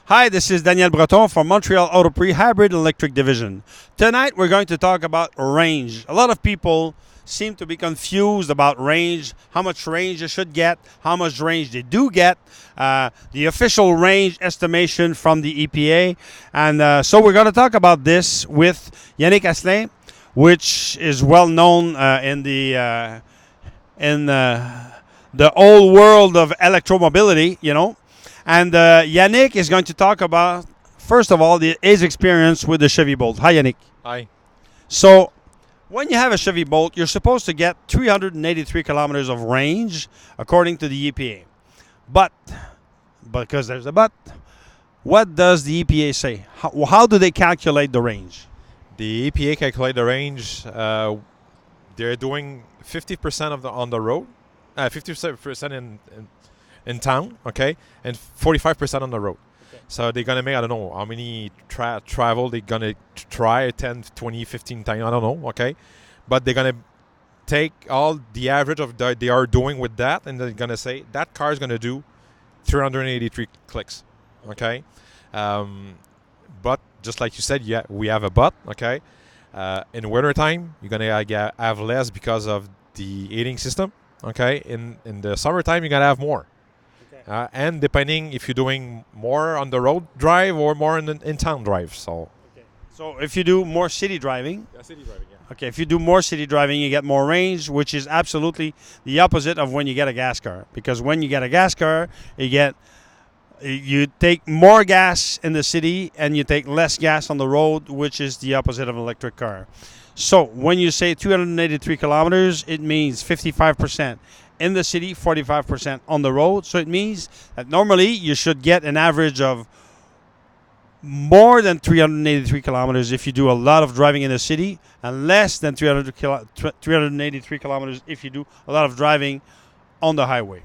Hi, this is Daniel Breton from Montreal Auto Prix Hybrid Electric Division. Tonight we're going to talk about range. A lot of people seem to be confused about range, how much range you should get, how much range they do get, the official range estimation from the EPA. And so we're going to talk about this with Yannic Asselin, which is well known in the old world of electromobility, you know. And Yannic is going to talk about, first of all, his experience with the Chevy Bolt. Hi, Yannic. Hi. So, when you have a Chevy Bolt, you're supposed to get 383 kilometers of range, according to the EPA. But, because there's a but, what does the EPA say? How do they calculate the range? The EPA calculate the range. They're doing 50% on the road, 50% in town, okay, and 45% on the road. Okay. So they're going to make, I don't know how many travel they're going to try, 10, 20, 15 times, I don't know, okay. But they're going to take all the average of they are doing with that, and they're going to say that car is going to do 383 clicks, okay. But just like you said, yeah, we have a but, okay. In winter time, you're going to have less because of the heating system, okay. In the summertime, you're going to have more. And depending if you're doing more on the road drive or more in town drive. So if you do more city driving. Yeah, city driving, yeah. Okay, if you do more city driving, you get more range, which is absolutely the opposite of when you get a gas car. Because when you get a gas car, you take more gas in the city and you take less gas on the road, which is the opposite of an electric car. So when you say 283 kilometers, it means 55%. In the city, 45% on the road. So it means that normally you should get an average of more than 383 kilometers if you do a lot of driving in the city, and less than 383 kilometers if you do a lot of driving on the highway.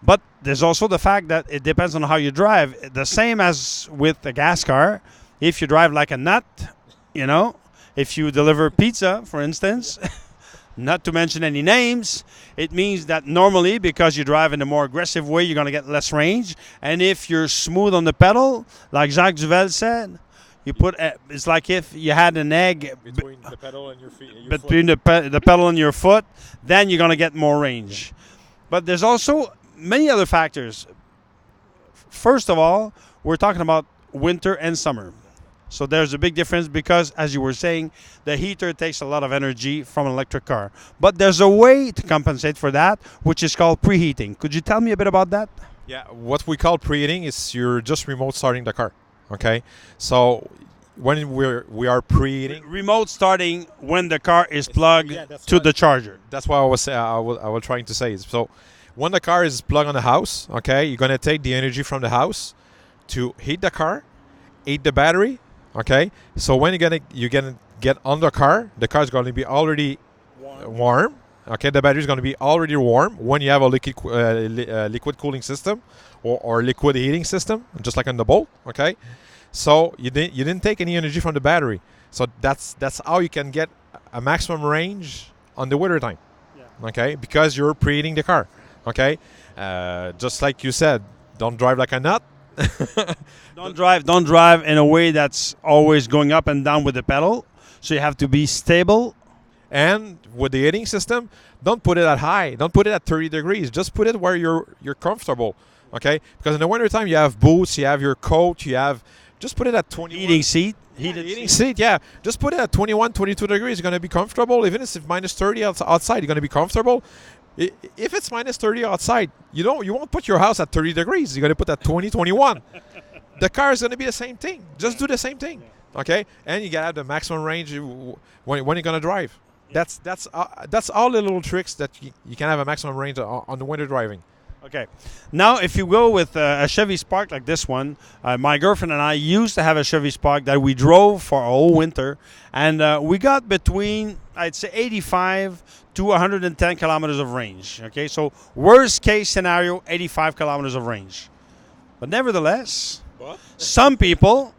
But there's also the fact that it depends on how you drive. The same as with a gas car. If you drive like a nut, you know, if you deliver pizza, for instance, not to mention any names, it means that normally, because you drive in a more aggressive way, you're going to get less range. And if you're smooth on the pedal, like Jacques Duvel said, it's like if you had an egg between the pedal and your feet. Between the pedal and your foot, then you're going to get more range. Yeah. But there's also many other factors. First of all, we're talking about winter and summer. So there's a big difference because, as you were saying, the heater takes a lot of energy from an electric car. But there's a way to compensate for that, which is called preheating. Could you tell me a bit about that? Yeah, what we call preheating is you're just remote starting the car, okay? So when we are preheating... Remote starting when the car is plugged to the charger. That's what I was trying to say. So when the car is plugged on the house, okay, you're going to take the energy from the house to heat the car, heat the battery. Okay, so when you're gonna get on the car is going to be already warm. Okay, the battery is going to be already warm when you have a liquid cooling system or liquid heating system, just like on the Bolt. Okay, so you didn't take any energy from the battery, so that's how you can get a maximum range on the winter time. Yeah. Okay, because you're preheating the car. Okay, just like you said, don't drive like a nut. Don't drive in a way that's always going up and down with the pedal. So you have to be stable. And with the heating system, don't put it at high. Don't put it at 30 degrees. Just put it where you're comfortable. Okay? Because in the wintertime, you have boots, you have your coat, just put it at 21. Heating seat. Heating seat, yeah. Just put it at 21, 22 degrees. You're going to be comfortable. Even if it's minus 30 outside, you're going to be comfortable. If it's minus 30 outside, you won't put your house at 30 degrees. You're going to put at 20, 21. The car is going to be the same thing. Just do the same thing, okay? And you got to have the maximum range when you're going to drive. That's all the little tricks that you can have a maximum range on the winter driving. Okay. Now, if you go with a Chevy Spark like this one, my girlfriend and I used to have a Chevy Spark that we drove for a whole winter, and we got between, I'd say, 85 to 110 kilometers of range. Okay, so worst case scenario, 85 kilometers of range. But nevertheless, some people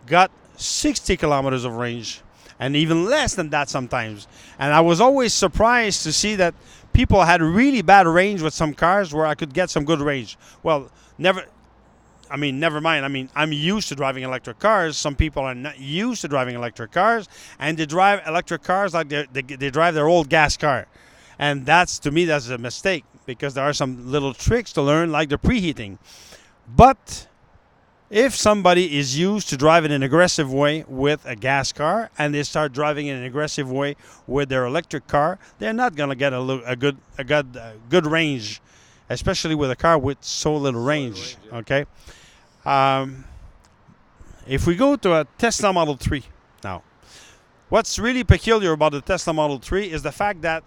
got 60 kilometers of range, and even less than that sometimes. And I was always surprised to see that people had really bad range with some cars where I could get some good range. Well, never I mean, never mind. I mean, I'm used to driving electric cars. Some people are not used to driving electric cars, and they drive electric cars like they drive their old gas car. And that's, to me, that's a mistake, because there are some little tricks to learn, like the preheating. But if somebody is used to drive in an aggressive way with a gas car, and they start driving in an aggressive way with their electric car, they're not going to get a good range, especially with a car with so little range. Yeah. Okay. If we go to a Tesla Model 3 now, what's really peculiar about the Tesla Model 3 is the fact that,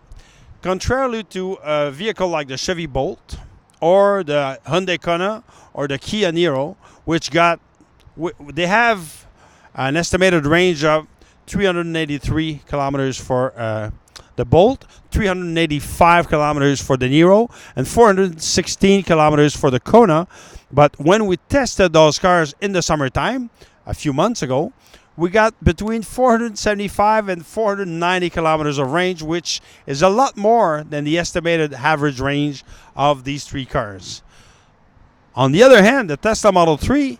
contrarily to a vehicle like the Chevy Bolt or the Hyundai Kona or the Kia Niro, which they have an estimated range of 383 kilometers for the Bolt, 385 kilometers for the Niro, and 416 kilometers for the Kona. But when we tested those cars in the summertime, a few months ago, we got between 475 and 490 kilometers of range, which is a lot more than the estimated average range of these three cars. On the other hand, the Tesla Model 3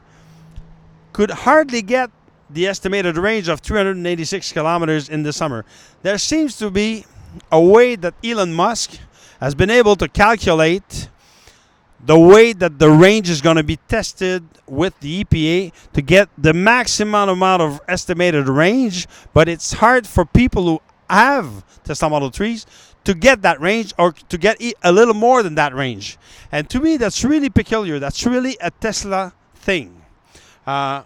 could hardly get the estimated range of 386 kilometers in the summer. There seems to be a way that Elon Musk has been able to calculate the way that the range is going to be tested with the EPA to get the maximum amount of estimated range, but it's hard for people who have Tesla Model 3s to get that range, or to get a little more than that range. And to me, that's really peculiar. That's really a Tesla thing. I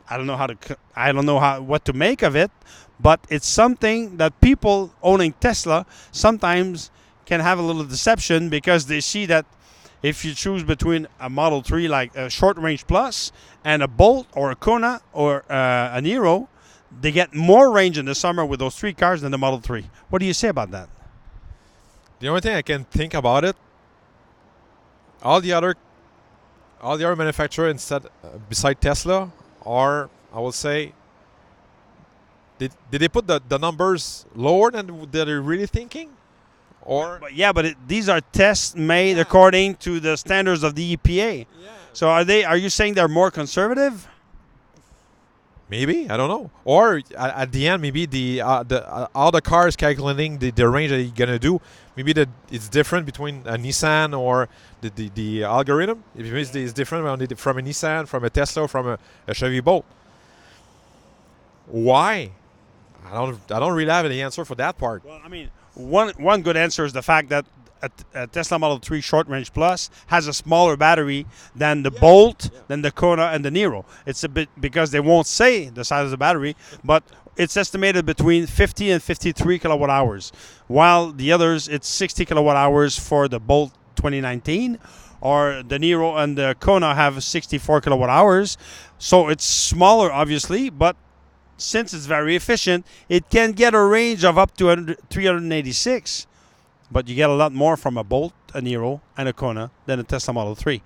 don't know what to make of it, but it's something that people owning Tesla sometimes can have a little deception, because they see that if you choose between a Model 3 like a Short Range Plus and a Bolt or a Kona or a Niro, they get more range in the summer with those three cars than the Model 3. What do you say about that? The only thing I can think about it, all the other manufacturers beside Tesla are, I will say, did they put the numbers lower than they're really thinking? Or But these are tests made according to the standards of the EPA. Yeah. So are you saying they're more conservative? Maybe, I don't know. Or at the end, maybe all the cars calculating the range that you're gonna do. Maybe it's different between a Nissan or the algorithm. It's different from a Nissan, from a Tesla, from a Chevy Bolt. Why? I don't really have any answer for that part. Well, I mean, one good answer is the fact that a Tesla Model 3 Short Range Plus has a smaller battery than the Bolt, than the Kona, and the Niro. It's a bit because they won't say the size of the battery, but it's estimated between 50 and 53 kilowatt hours, while the others, it's 60 kilowatt hours for the Bolt 2019, or the Niro and the Kona have 64 kilowatt hours. So it's smaller, obviously, but since it's very efficient, it can get a range of up to 386. But you get a lot more from a Bolt, a Niro, and a Kona than a Tesla Model 3.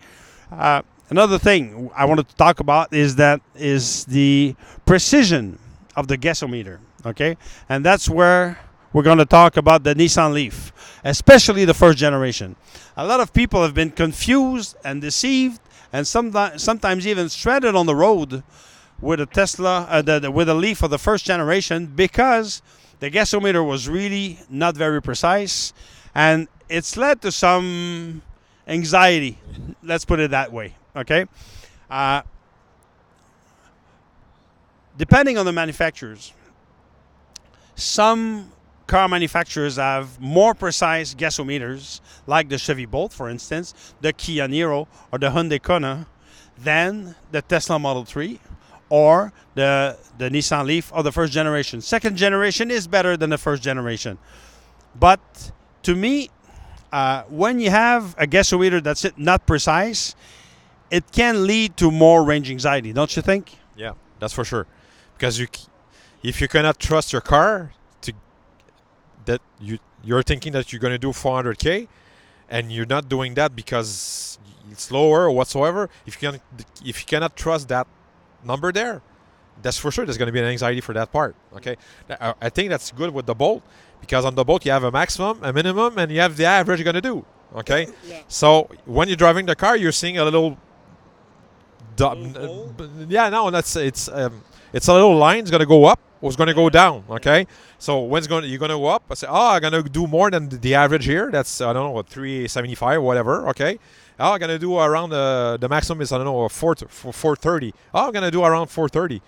Another thing I wanted to talk about is the precision of the gasometer. Okay, and that's where we're going to talk about the Nissan Leaf, especially the first generation. A lot of people have been confused and deceived, and sometimes even stranded on the road with a Tesla, with a Leaf of the first generation, because the gasometer was really not very precise, and it's led to some anxiety. Let's put it that way. Okay. Depending on the manufacturers, some car manufacturers have more precise gasometers, like the Chevy Bolt, for instance, the Kia Niro, or the Hyundai Kona, than the Tesla Model 3 or the Nissan Leaf of the first generation. Second generation is better than the first generation. But to me, when you have a gasometer that's not precise, it can lead to more range anxiety, don't you think? Yeah, that's for sure. Because if you cannot trust your car, you're thinking that you're going to do 400K, and you're not doing that because it's lower or whatsoever, if you cannot trust that number there, that's for sure there's going to be an anxiety for that part. Okay, I think that's good with the Bolt, because on the Bolt you have a maximum, a minimum, and you have the average you're going to do. Okay, yeah. So when you're driving the car, you're seeing a little Yeah, no, that's it's a little line. It's gonna go up. It's gonna go down. Okay, so when's you're gonna go up? I say, oh, I'm gonna do more than the average here. That's I don't know 375, whatever. Okay, oh, I'm gonna do around the maximum is I don't know 430. Oh, I'm gonna do around 430.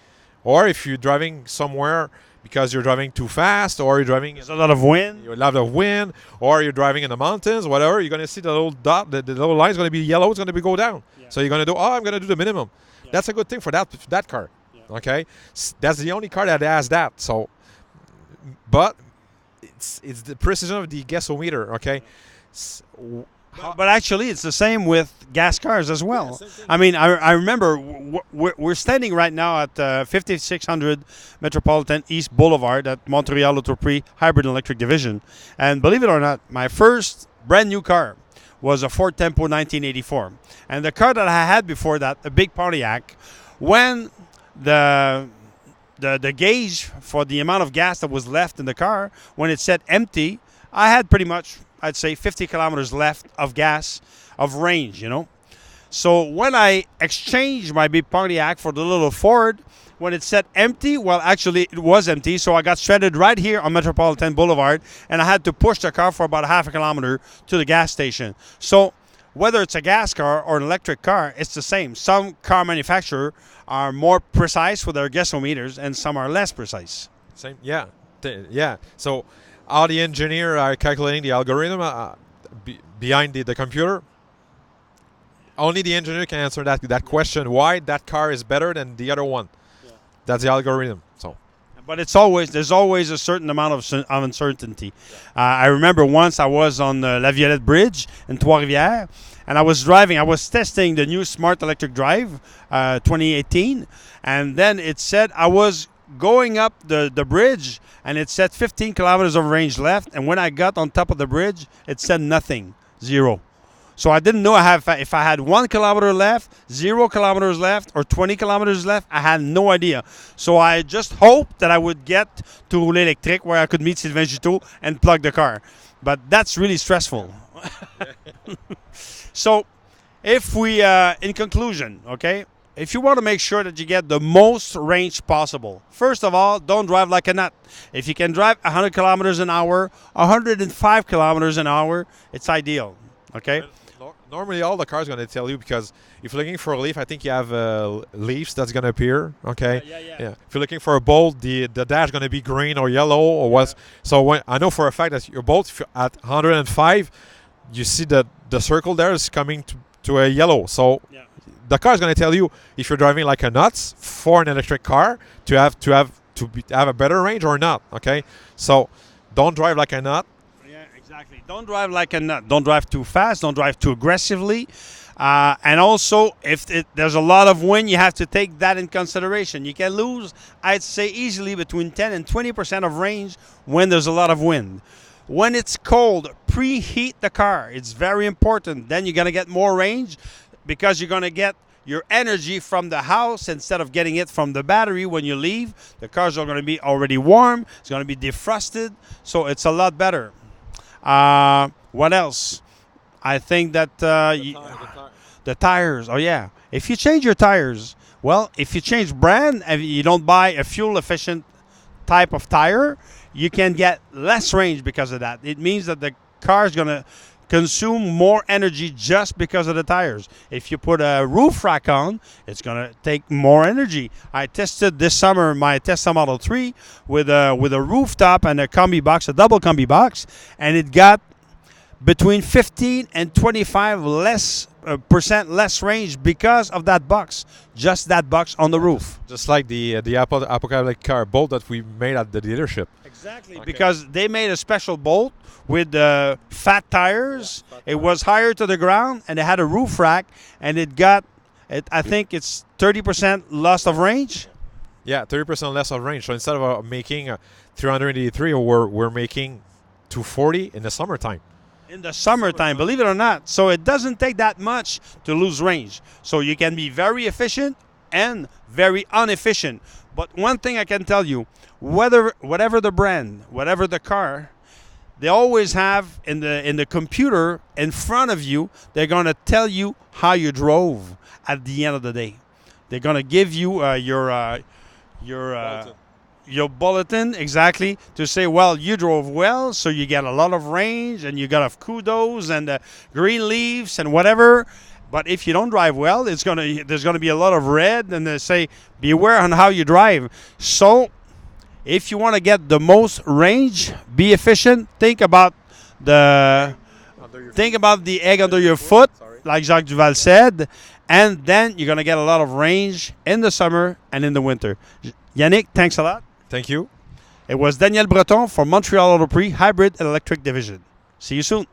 Or if you're driving somewhere because you're driving too fast, or you're driving There's a lot of wind. a lot of wind, or you're driving in the mountains, whatever, you're gonna see the little dot, the little line is gonna be yellow. It's gonna be go down. Yeah. So you're gonna do. Oh, I'm gonna do the minimum. Yeah. That's a good thing for that car. Yeah. Okay, that's the only car that has that. So, but it's the precision of the gasometer. Okay. But actually, it's the same with gas cars as well. I mean, I remember we're standing right now at 5600 Metropolitan East Boulevard at Montreal Auto Prix Hybrid Electric Division. And believe it or not, my first brand new car was a Ford Tempo 1984. And the car that I had before that, a big Pontiac, when the gauge for the amount of gas that was left in the car, when it said empty, I had pretty much, I'd say 50 kilometers left of gas, of range, you know. So when I exchanged my big Pontiac for the little Ford, when it said empty, well, actually it was empty. So I got stranded right here on Metropolitan Boulevard, and I had to push the car for about half a kilometer to the gas station. So whether it's a gas car or an electric car, it's the same. Some car manufacturers are more precise with their gasometers, and some are less precise. Same, yeah, yeah. So how the engineer are calculating the algorithm behind the computer. Only the engineer can answer that question. Why that car is better than the other one? Yeah. That's the algorithm. So, but there's always a certain amount of uncertainty. I remember once I was on the La Violette Bridge in Trois-Rivières, and I was driving. I was testing the new Smart Electric Drive 2018, and then it said I was going up the bridge, and it said 15 kilometers of range left, and when I got on top of the bridge, it said nothing, 0. So I didn't know if I had 1 kilometer left, 0 kilometers left, or 20 kilometers left. I had no idea. So I just hoped that I would get to Rouler Électrique, where I could meet Sylvain Juteau and plug the car. But that's really stressful. So if we, in conclusion, okay, if you want to make sure that you get the most range possible, first of all, don't drive like a nut. If you can drive 100 kilometers an hour, 105 kilometers an hour, it's ideal. Okay? Normally, all the cars are going to tell you, because if you're looking for a leaf, I think you have leaves that's going to appear. Okay. Yeah. If you're looking for a bolt, the dash is going to be green or yellow or what. Yeah. So I know for a fact that your bolt, if you're at 105, you see that the circle there is coming to a yellow. So the car is going to tell you if you're driving like a nuts for an electric car to have a better range or not. Okay. So don't drive like a nut. Exactly. Don't drive like a nut. Don't drive too fast. Don't drive too aggressively. And also, if there's a lot of wind, you have to take that in consideration. You can lose, I'd say, easily between 10 and 20% of range when there's a lot of wind. When it's cold, preheat the car. It's very important. Then you're going to get more range, because you're going to get your energy from the house instead of getting it from the battery when you leave. The cars are going to be already warm. It's going to be defrosted. So it's a lot better. What else? I think that the tires. Oh yeah. If you change your tires, well, if you change brand and you don't buy a fuel efficient type of tire, you can get less range because of that. It means that the car is going to consume more energy just because of the tires. If you put a roof rack on, it's going to take more energy. I tested this summer my Tesla Model 3 with a rooftop and a combi box, a double combi box, and it got between 15 and 25 percent less range because of that box, just that box on the roof. Just like the apocalyptic car bolt that we made at the dealership. Exactly, okay. Because they made a special bolt with fat tires. It was higher to the ground, and it had a roof rack, and I think it's 30% loss of range. Yeah, 30% less of range. So instead of making 383, we're making 240 in the summertime. In the summertime, believe it or not. So it doesn't take that much to lose range. So you can be very efficient and very inefficient. But one thing I can tell you, whatever the brand, whatever the car, they always have in the computer in front of you, they're going to tell you how you drove at the end of the day. They're going to give you your bulletin, exactly, to say, well, you drove well, so you get a lot of range and you got kudos and green leaves and whatever. But if you don't drive well, there's gonna be a lot of red, and they say beware on how you drive. So if you want to get the most range, be efficient. Think about the egg under your foot, like Jacques Duval said, and then you're gonna get a lot of range in the summer and in the winter. Yannic, thanks a lot. Thank you. It was Daniel Breton for Montreal Auto Prix Hybrid and Electric Division. See you soon.